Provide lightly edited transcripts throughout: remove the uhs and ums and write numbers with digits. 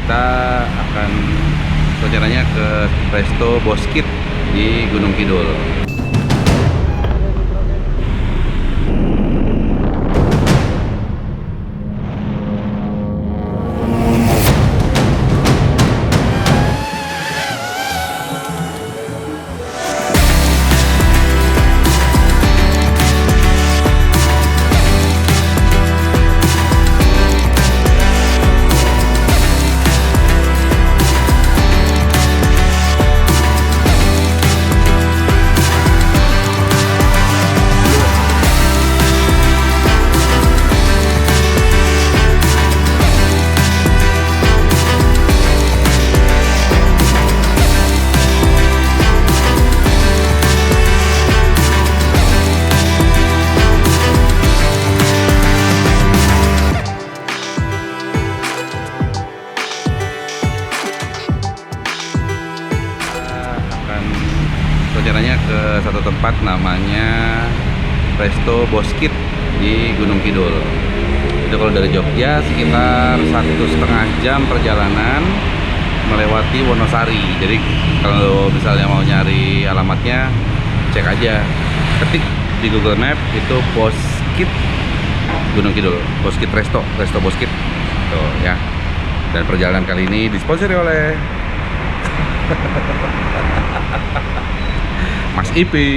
Kita akan rencananya ke Resto Boskit di Gunung Kidul. Rencananya ke satu tempat namanya Resto Boskit di Gunung Kidul. Itu kalau dari Jogja sekitar 1,5 jam perjalanan melewati Wonosari. Jadi kalau misalnya mau nyari alamatnya, cek aja, ketik di Google Map itu Boskit Gunung Kidul, Boskit Resto Boskit. Tuh ya. Dan perjalanan kali ini disponsori oleh Mas Ipi.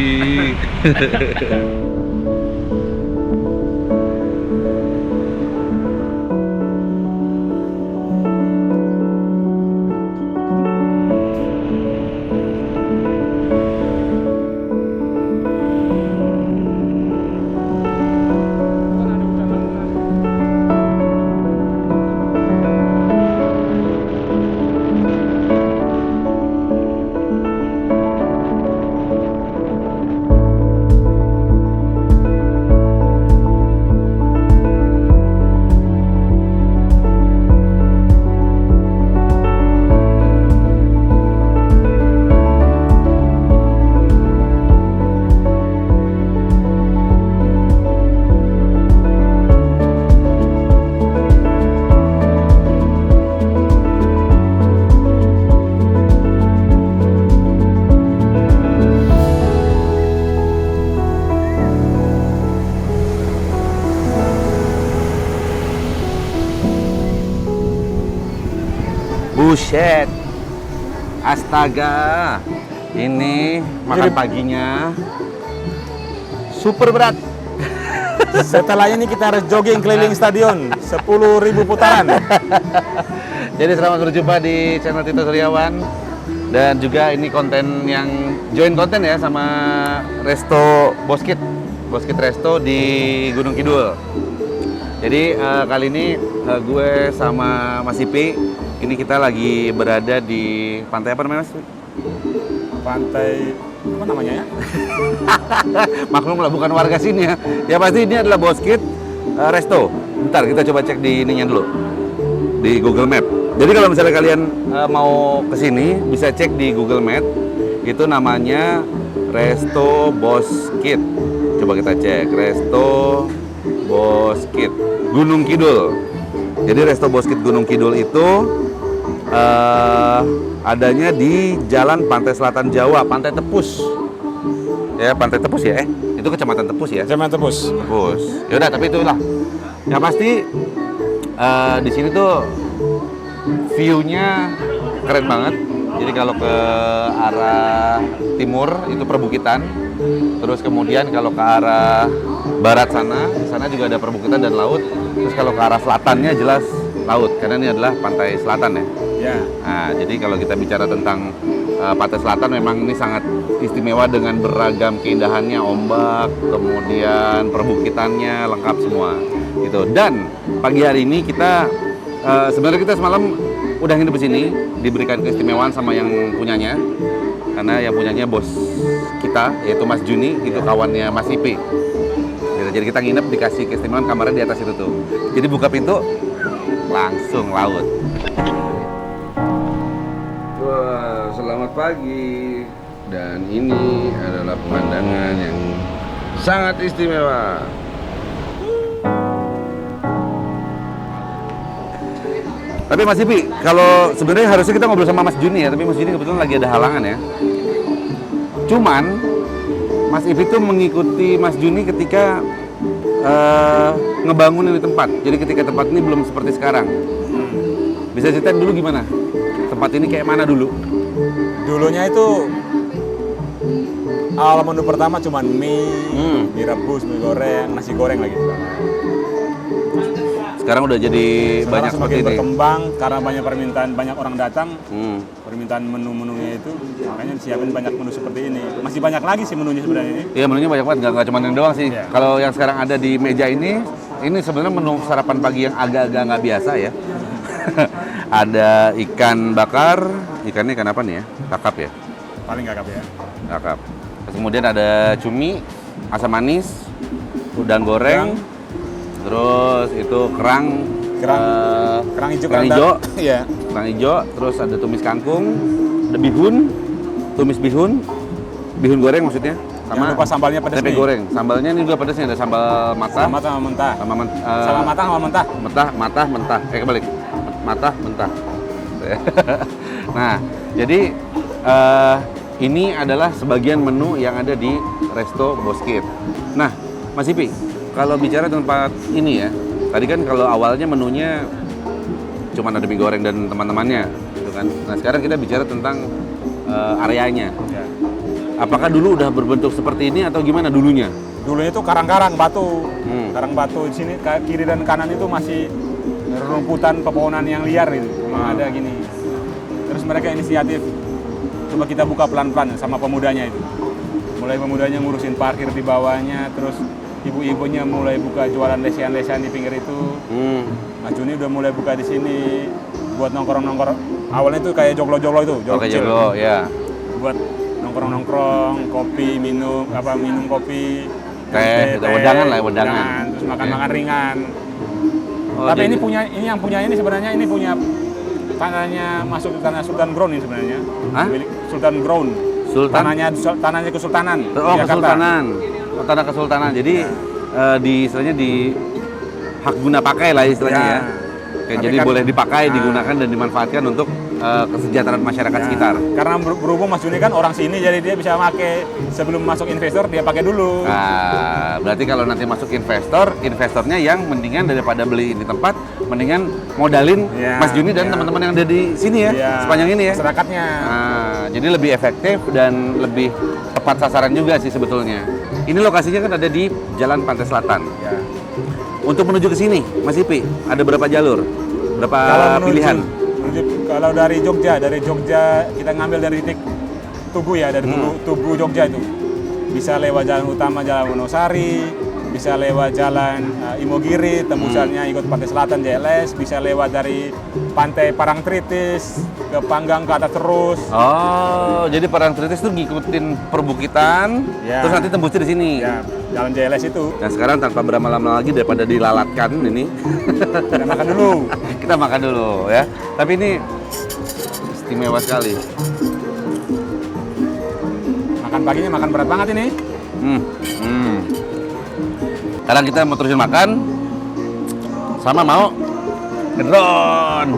Buset, astaga, ini makan paginya super berat. Setelah ini kita harus jogging keliling stadion 10.000 putaran. Jadi selamat berjumpa di channel Tito Suryawan. Dan juga ini konten yang join konten ya sama Resto Boskit Resto di Gunung Kidul. Jadi kali ini gue sama Mas Ipi, ini kita lagi berada di pantai apa namanya Mas? Pantai apa namanya ya? Maklum lah bukan warga sini ya. Ya pasti ini adalah Boskit Resto. Bentar kita coba cek di ininya dulu, di Google Map. Jadi kalau misalnya kalian mau ke sini bisa cek di Google Map. Itu namanya Resto Boskit. Coba kita cek Resto Boskit Gunung Kidul. Jadi Resto Boskit Gunung Kidul itu adanya di Jalan Pantai Selatan Jawa, Pantai Tepus. Ya, Pantai Tepus ya. Itu Kecamatan Tepus ya. Kecamatan Tepus. Tepus. Ya udah, tapi itulah. Yang pasti di sini tuh view-nya keren banget. Jadi kalau ke arah timur itu perbukitan. Terus kemudian kalau ke arah barat sana, di sana juga ada perbukitan dan laut. Terus kalau ke arah selatannya jelas laut, karena ini adalah pantai selatan ya. Ya. Nah, jadi kalau kita bicara tentang pantai selatan memang ini sangat istimewa dengan beragam keindahannya, ombak, kemudian perbukitannya lengkap semua. Gitu. Dan pagi hari ini kita sebenarnya kita semalam udah nginep di sini, diberikan keistimewaan sama yang punyanya. Karena yang punyanya bos kita, yaitu Mas Juni, itu kawannya Mas Ipi. Jadi kita nginep, dikasih keistimewaan kamarnya di atas itu tuh. Jadi buka pintu, langsung laut. Wah, selamat pagi. Dan ini adalah pemandangan yang sangat istimewa. Tapi Mas Ipi, kalau sebenarnya harusnya kita ngobrol sama Mas Juni ya, tapi Mas Juni kebetulan lagi ada halangan ya. Cuman Mas Ipi tuh mengikuti Mas Juni ketika ngebangun ini tempat. Jadi ketika tempat ini belum seperti sekarang. Bisa ceritain dulu gimana? Tempat ini kayak mana dulu? Dulunya itu awal menu pertama cuma mie, mie rebus, mie goreng, nasi goreng lagi. Sekarang udah jadi Sekarang banyak seperti semakin ini. berkembang karena banyak orang datang. Hmm. Permintaan menu-menunya itu, makanya disiapin banyak menu seperti ini. Masih banyak lagi sih menunya sebenarnya ini. Iya, menunya banyak banget, nggak cuma ini doang sih. Iya. Kalau yang sekarang ada di meja ini sebenarnya menu sarapan pagi yang agak-agak nggak biasa ya. Ada ikan bakar, ikannya ikan apa nih ya? Kakap ya? Paling kakap ya. Kakap. Terus kemudian ada cumi, asam manis, udang goreng, terus itu kerang Kerang hijau. kerang hijau, Iya. kerang hijau, terus ada tumis kangkung, ada bihun, tumis bihun goreng maksudnya, Jangan lupa sambalnya pedas tempe nih. goreng. Sambalnya ini juga pedas nih, ada sambal matah, Sama matang sama mentah. sama Sama matang sama mentah. mentah. Kebalik. Matah, mentah. Nah, jadi ini adalah sebagian menu yang ada di Resto Boskit. Nah, Mas Ipi, kalau bicara tempat ini ya, tadi kan kalau awalnya menunya cuma ada mie goreng dan teman-temannya, gitu kan. Nah, sekarang kita bicara tentang areanya. Ya. Apakah dulu udah berbentuk seperti ini atau gimana dulunya? Dulunya itu karang-karang batu. Hmm. Karang batu di sini kiri dan kanan itu masih rumputan pepohonan yang liar itu. Cuma ada gini. Terus mereka inisiatif coba kita buka pelan-pelan sama pemudanya itu. Mulai pemudanya ngurusin parkir di bawahnya, terus ibu-ibunya mulai buka jualan lesehan-lesehan di pinggir itu. Mas Juni udah mulai buka di sini buat nongkrong-nongkrong. Awalnya itu kayak joglo-joglo itu, joglo Oke, kecil. Joglo, ya. Buat nongkrong-nongkrong, kopi, minum kopi, Teh, wedangan lah, wedangan. terus makan-makan ringan. Oh, Tapi jadi- ini yang punya ini sebenarnya ini punya tanahnya masuk ke tanah Sultan Ground ini sebenarnya. Hah? Milik Sultan Ground. Sultan? Tanahnya Kesultanan. Oh, Jakarta. Kesultanan. Oh, tanah Kesultanan. Jadi istilahnya di hak guna pakai lah istilahnya Ya. ya. Oke, Tapi jadi kan- boleh dipakai, Nah. digunakan dan dimanfaatkan untuk kesejahteraan masyarakat Ya, sekitar. Karena berhubung Mas Juni kan orang sini, jadi dia bisa pakai sebelum masuk investor dia pakai dulu. Nah, berarti kalau nanti masuk investornya yang mendingan daripada beli di tempat, mendingan modalin Ya, Mas Juni dan ya. teman-teman yang ada di sini ya, Ya, sepanjang ini ya. Masyarakatnya. Nah, jadi lebih efektif dan lebih tepat sasaran juga sih sebetulnya. Ini lokasinya kan ada di Jalan Pantai Selatan. Ya. Untuk menuju ke sini, Mas Ipi, ada berapa jalur? Berapa pilihan? Kalau dari Jogja kita ngambil dari titik Tugu ya, dari Tugu Jogja itu. Bisa lewat jalan utama Jalan Wonosari, bisa lewat jalan Imogiri, tembusannya ikut Pantai Selatan JLS, bisa lewat dari Pantai Parangtritis ke Panggang ke atas terus. Oh, jadi Parangtritis itu ngikutin perbukitan, Ya. terus nanti tembusnya di sini. Ya, jalan JLS itu. Nah sekarang tanpa berlama-lama lagi daripada dilalatkan ini, Kita makan dulu. kita makan dulu ya. Tapi ini istimewa sekali. Makan paginya makan berat banget ini. Sekarang kita mau terusin makan, sama mau ngedron.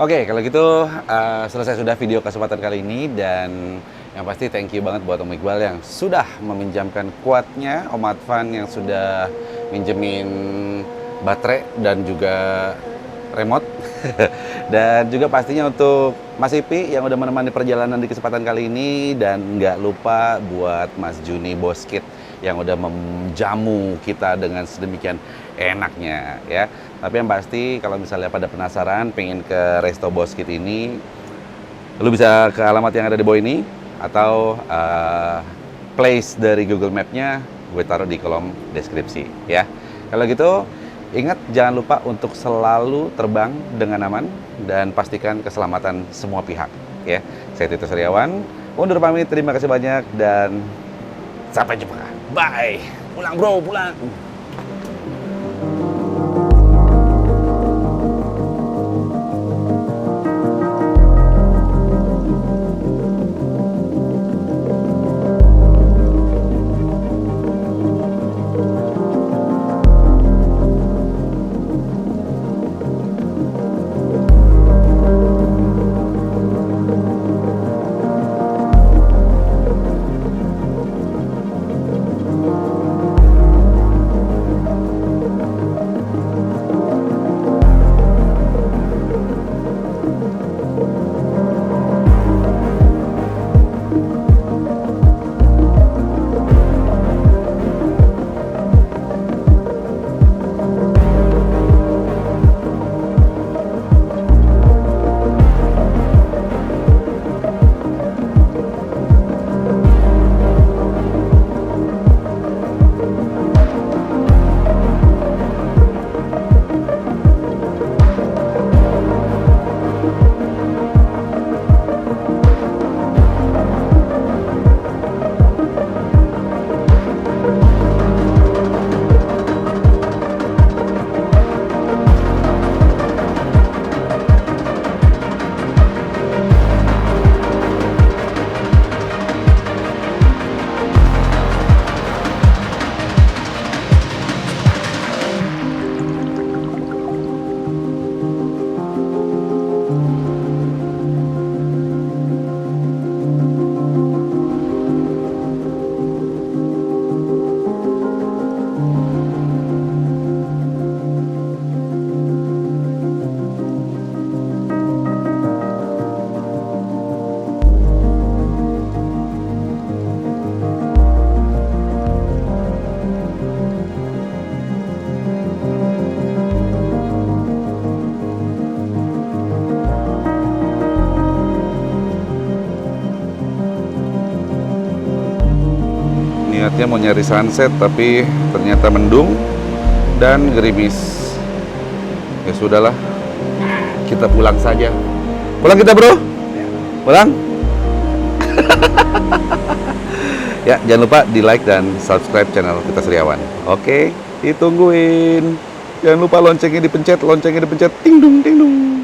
Oke, kalau gitu selesai sudah video kesempatan kali ini, dan yang pasti thank you banget buat Om Iqbal yang sudah meminjamkan kuatnya, Om Advan yang sudah minjemin baterai dan juga remote dan juga pastinya untuk Mas Ipi yang udah menemani perjalanan di kesempatan kali ini, dan nggak lupa buat Mas Juni Boskit yang udah menjamu kita dengan sedemikian enaknya ya. Tapi yang pasti kalau misalnya pada penasaran pengen ke Resto Boskit ini, lu bisa ke alamat yang ada di bawah ini, atau place dari Google Map-nya gue taruh di kolom deskripsi ya. Kalau gitu ingat, jangan lupa untuk selalu terbang dengan aman dan pastikan keselamatan semua pihak ya. Saya Tito Setiawan undur pamit, terima kasih banyak dan sampai jumpa. Bye. Pulang bro, pulang. Niatnya mau nyari sunset tapi ternyata mendung dan gerimis. Ya sudahlah, kita pulang saja. Pulang kita bro? Pulang? Ya, jangan lupa di like dan subscribe channel Tito Setiawan. Oke, ditungguin. Jangan lupa loncengnya dipencet, ting dung ting dung.